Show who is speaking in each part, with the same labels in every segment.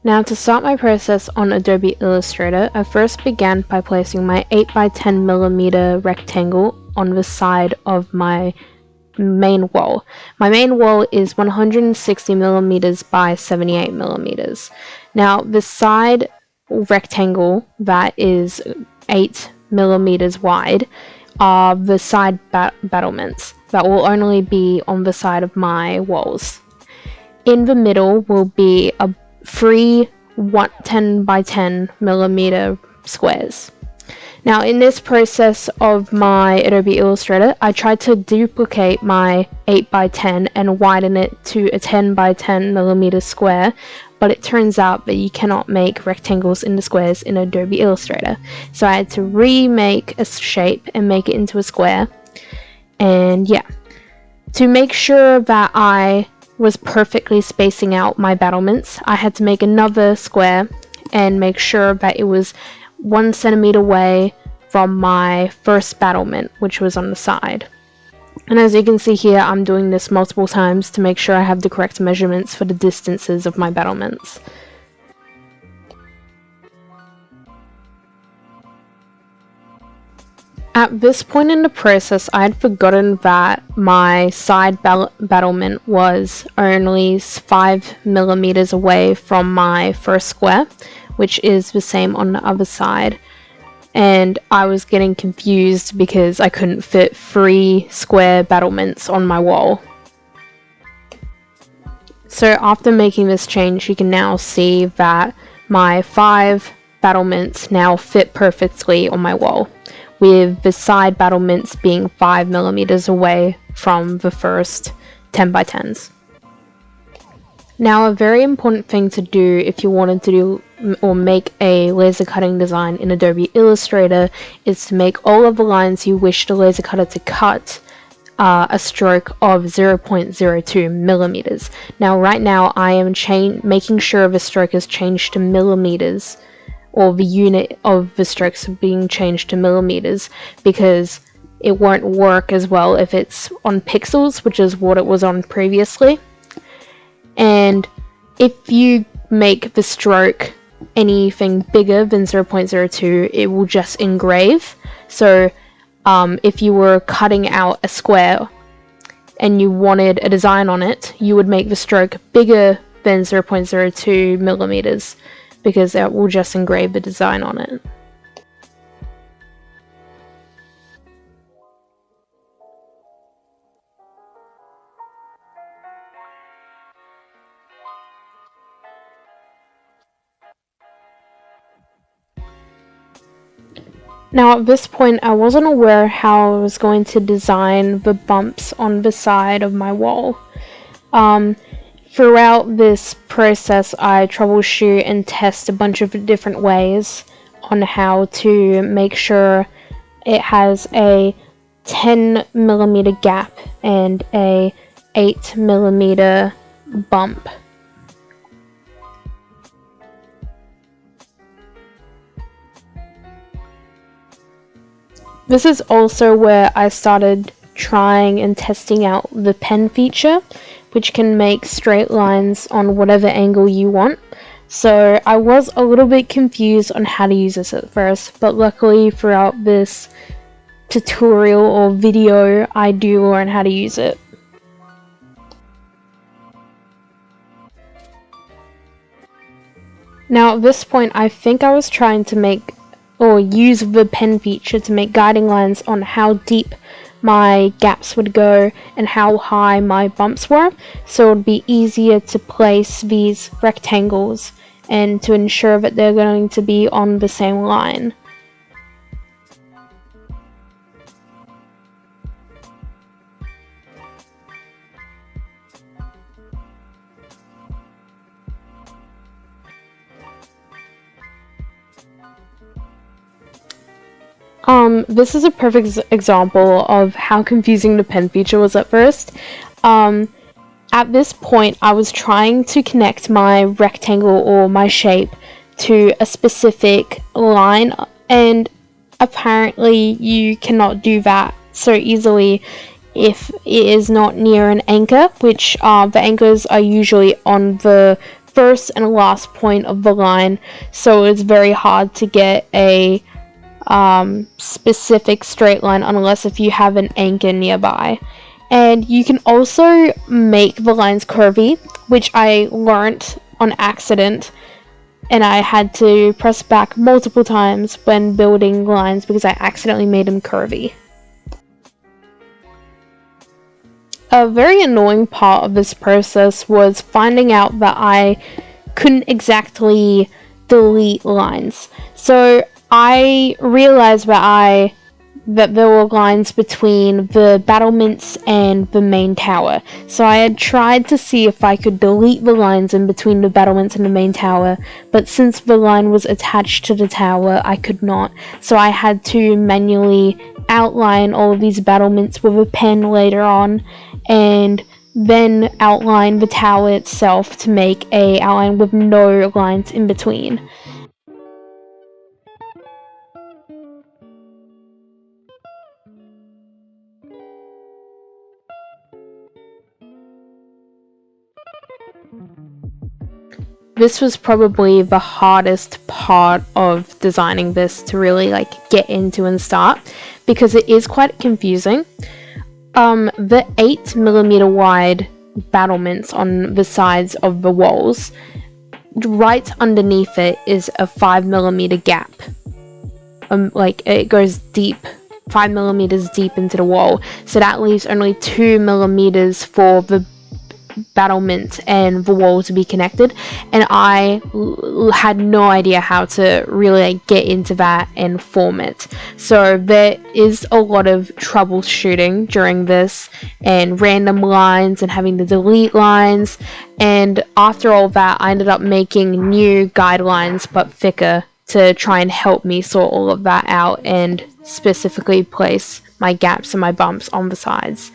Speaker 1: Now, to start my process on Adobe Illustrator, I first began by placing my 8x10mm rectangle on the side of my main wall. My main wall is 160mm by 78mm. Now, the side rectangle that is 8mm wide are the side battlements that will only be on the side of my walls. In the middle will be a 3 10x10mm squares. Now, in this process of my Adobe Illustrator, I tried to duplicate my 8x10 and widen it to a 10x10mm square, but it turns out that you cannot make rectangles into squares in Adobe Illustrator. So I had to remake a shape and make it into a square. And yeah, to make sure that I was perfectly spacing out my battlements, I had to make another square and make sure that it was 1 centimeter away from my first battlement, which was on the side. And as you can see here, I'm doing this multiple times to make sure I have the correct measurements for the distances of my battlements. At this point in the process, I had forgotten that my side battlement was only 5mm away from my first square, which is the same on the other side. And I was getting confused because I couldn't fit 3 square battlements on my wall. So after making this change, you can now see that my 5 battlements now fit perfectly on my wall, with the side battlements being 5mm away from the first 10x10s. Now, a very important thing to do if you wanted to do or make a laser cutting design in Adobe Illustrator is to make all of the lines you wish the laser cutter to cut a stroke of 0.02mm. Now, right now, I am making sure the stroke is changed to millimeters, or the unit of the strokes being changed to millimeters, because it won't work as well if it's on pixels, which is what it was on previously. And if you make the stroke anything bigger than 0.02, it will just engrave. So if you were cutting out a square and you wanted a design on it, you would make the stroke bigger than 0.02mm, because it will just engrave the design on it. Now, at this point, I wasn't aware how I was going to design the bumps on the side of my wall. Throughout this process, I troubleshoot and test a bunch of different ways on how to make sure it has a 10mm gap and a 8mm bump. This is also where I started trying and testing out the pen feature, which can make straight lines on whatever angle you want. So I was a little bit confused on how to use this at first, but luckily throughout this tutorial or video, I do learn how to use it. Now at this point, I think I was trying to make or use the pen feature to make guiding lines on how deep my gaps would go and how high my bumps were, so it would be easier to place these rectangles and to ensure that they're going to be on the same line. This is a perfect example of how confusing the pen feature was at first. At this point, I was trying to connect my rectangle or my shape to a specific line, and apparently you cannot do that so easily if it is not near an anchor, which the anchors are usually on the first and last point of the line, so it's very hard to get a specific straight line unless if you have an anchor nearby. And you can also make the lines curvy, which I learnt on accident, and I had to press back multiple times when building lines because I accidentally made them curvy. A very annoying part of this process was finding out that I couldn't exactly delete lines. So I realized that there were lines between the battlements and the main tower. So I had tried to see if I could delete the lines in between the battlements and the main tower, but since the line was attached to the tower, I could not. So I had to manually outline all of these battlements with a pen later on, and then outline the tower itself to make a outline with no lines in between. This was probably the hardest part of designing this to really get into and start, because it is quite confusing. The 8mm wide battlements on the sides of the walls, right underneath it is a 5mm gap. It goes deep, 5mm deep into the wall, so that leaves only 2mm for the battlement and the wall to be connected, and I had no idea how to really get into that and form it. So there is a lot of troubleshooting during this, and random lines and having to delete lines, and after all that I ended up making new guidelines but thicker to try and help me sort all of that out and specifically place my gaps and my bumps on the sides.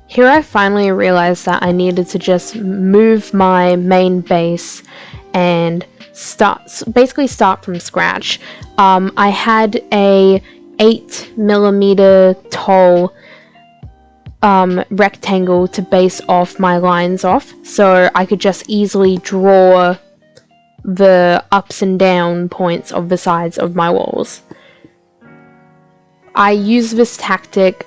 Speaker 1: Here I finally realized that I needed to just move my main base and basically start from scratch. I had a 8mm tall rectangle to base off my lines off, so I could just easily draw the ups and down points of the sides of my walls. I use this tactic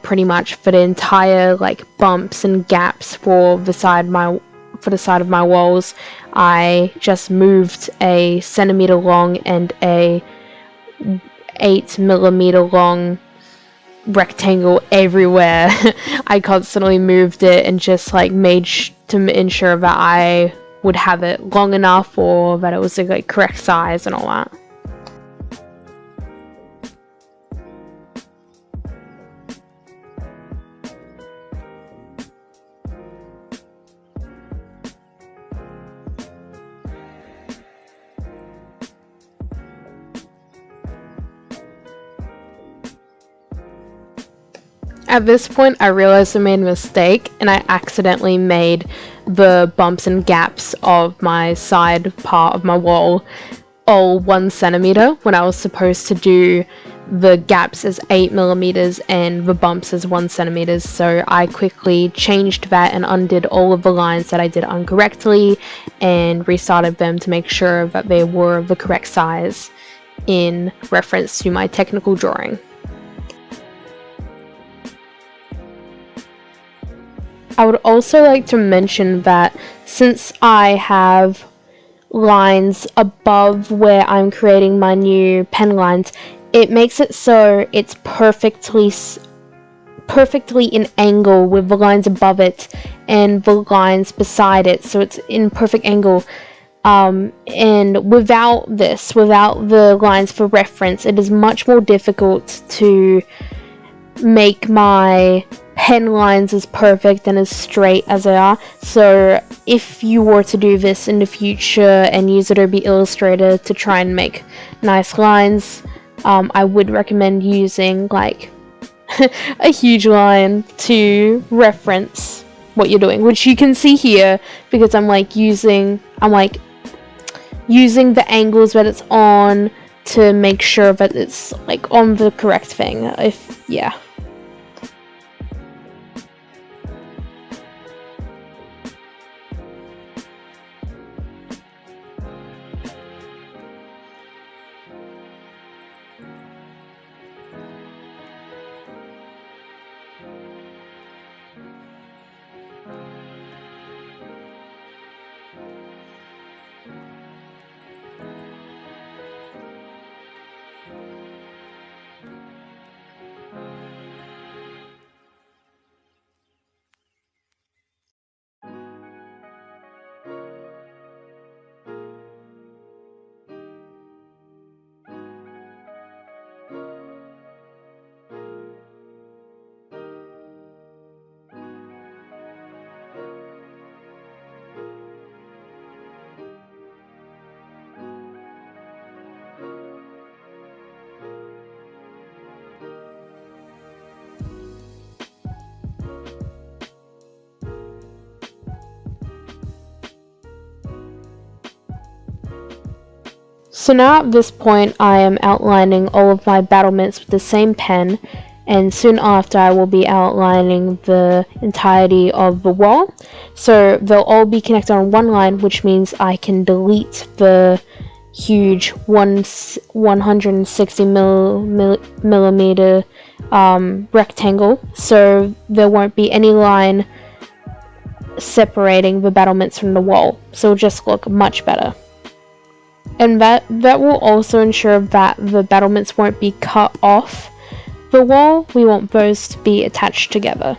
Speaker 1: pretty much for the entire bumps and gaps for the side of my walls. I just moved a centimeter long and a 8 millimeter long rectangle everywhere. I constantly moved it and just like made to ensure that I would have it long enough, or that it was the like correct size and all that. At this point, I realized I made a mistake, and I accidentally made the bumps and gaps of my side part of my wall all 1 centimeter when I was supposed to do the gaps as 8 millimeters and the bumps as 1 centimeters. So I quickly changed that and undid all of the lines that I did incorrectly and restarted them to make sure that they were the correct size in reference to my technical drawing. I would also like to mention that since I have lines above where I'm creating my new pen lines, it makes it so it's perfectly in angle with the lines above it and the lines beside it, so it's in perfect angle. And without the lines for reference, it is much more difficult to make my pen lines as perfect and as straight as they are. So if you were to do this in the future and use Adobe Illustrator to try and make nice lines, I would recommend using like a huge line to reference what you're doing, which you can see here because I'm using the angles that it's on to make sure that it's like on the correct thing. Yeah. So now at this point I am outlining all of my battlements with the same pen, and soon after I will be outlining the entirety of the wall. So they'll all be connected on one line, which means I can delete the huge 160 millimeter rectangle, so there won't be any line separating the battlements from the wall, so it'll just look much better. And that will also ensure that the battlements won't be cut off the wall. We want those to be attached together.